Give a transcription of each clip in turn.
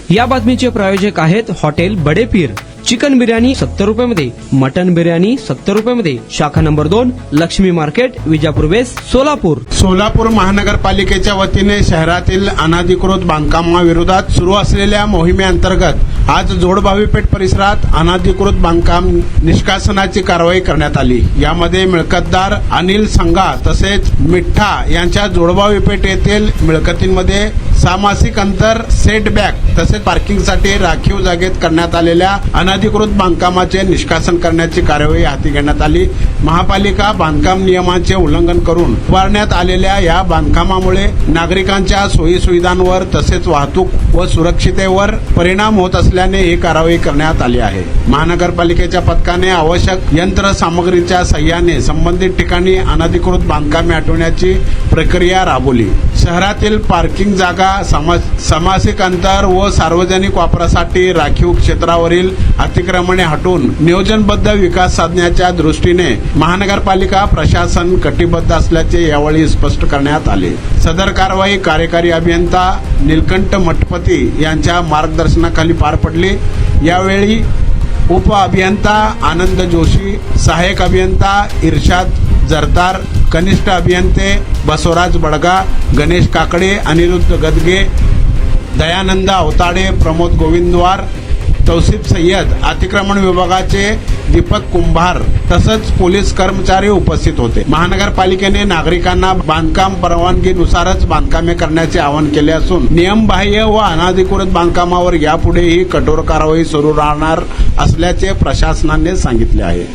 या बातमीचे प्रायोजक आहेत हॉटेल बडे पीर। चिकन बिर्याणी 70 रुपयामध्ये, मटन बिर्याणी 70 रुपयामध्ये। शाखा number 2, Laxmi market, Vijapur west, Solapur. Solapur महानगरपालिकेच्या वतीने शहरातील अनधिकृत बांधकामाविरोधात सुरू असलेल्या मोहिमेअंतर्गत आज जोडभावी पेठ परिसरात अनधिकृत बांधकाम निष्कासनाची कारवाई करण्यात आली। यामध्ये मिळकतदार अनिल संघा तसेच मिठ्ठा यांच्या जोडभावी पेठ येथील मिळकतींमध्ये सामासिक अंतर, सेटबॅक तसेच पार्किंगसाठी राखीव जागेत करण्यात आलेल्या अनधिकृत बांधकामाचे निष्कासन करण्याची कार्यवाही हाती घेण्यात आली। महापालिका बांधकाम नियमांचे उल्लंघन करून उभारण्यात आलेल्या या बांधकामामुळे नागरिकांच्या सोयी सुविधांवर तसेच वाहतूक व सुरक्षितेवर परिणाम होत असल्याने ही कारवाई करण्यात आली आहे। महानगरपालिकेच्या पथकाने आवश्यक यंत्रसामग्रीच्या सहाय्याने संबंधित ठिकाणी अनधिकृत बांधकामे हटवण्याची प्रक्रिया राबवली। शहरातील पार्किंग जागा, सामासिक अंतर व सार्वजनिक वापरासाठी राखीव क्षेत्रावरील अतिक्रमणे हटवून नियोजनबद्ध विकास साधण्याच्या दृष्टीने महानगरपालिका प्रशासन कटिबद्ध असल्याचे यावेळी स्पष्ट करण्यात आले। सदर कारवाई कार्यकारी अभियंता नीलकंठ मठपती यांच्या मार्गदर्शनाखाली पार पडली। यावेळी उप अभियंता आनंद जोशी, सहाय्यक अभियंता इर्शाद जरदार, कनिष्ठ अभियंते बसवराज बडगा, गणेश काकडे, अनिरुद्ध गदगे, दयानंद अवताडे, प्रमोद गोविंदवार, तौसिफ सय्यद, अतिक्रमण विभागाचे दीपक कुंभार तसंच पोलीस कर्मचारी उपस्थित होते। महानगरपालिकेने नागरिकांना बांधकाम परवानगीनुसारच बांधकामे करण्याचे आवाहन केले असून नियमबाह्य व अनधिकृत बांधकामावर यापुढेही कठोर कारवाई सुरू राहणार असल्याचे प्रशासनाने सांगितले आहे।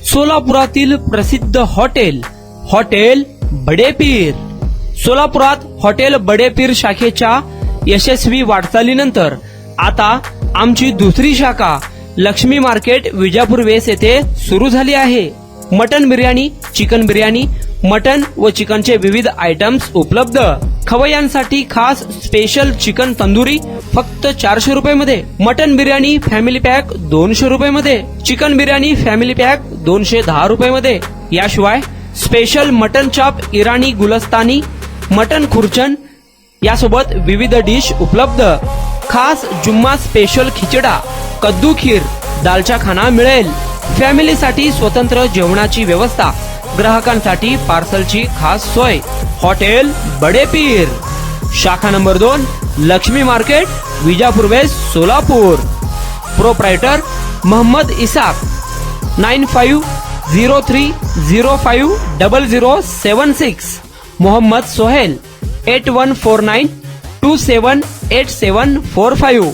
सोलापुरातील प्रसिद्ध हॉटेल बडे पीर। सोलापुरात हॉटेल बडे पीर शाखेच्या यशस्वी वाटचालीनंतर आता आमची दुसरी शाखा लक्ष्मी मार्केट, विजापूर वेस्ट येथे सुरू झाली आहे। Mutton biryani, chicken biryani, mutton व चिकनचे विविध आयटम्स उपलब्ध। खवय्यांसाठी खास स्पेशल चिकन तंदुरी फक्त 400 रुपयामध्ये, मटन बिर्याणी फॅमिली पॅक 200 रुपयामध्ये, चिकन बिर्याणी फॅमिली पॅक 210 रुपयामध्ये। याशिवाय स्पेशल मटन चाप, इराणी गुलस्तानी, मटन खुर्चन यासोबत विविध डिश उपलब्ध। खास जुम्मा स्पेशल खिचडा, कद्दू खीर, दालचा खाना मिळेल। फॅमिलीसाठी स्वतंत्र जेवणाची व्यवस्था, ग्राहकांसाठी पार्सलची खास सोय। हॉटेल बडे पीर, शाखा number 2, Laxmi market, Vijapur west, Solapur. Proprietor Mohammed Ishaq, 9503050076। Mohammed Sohail, 8149278745।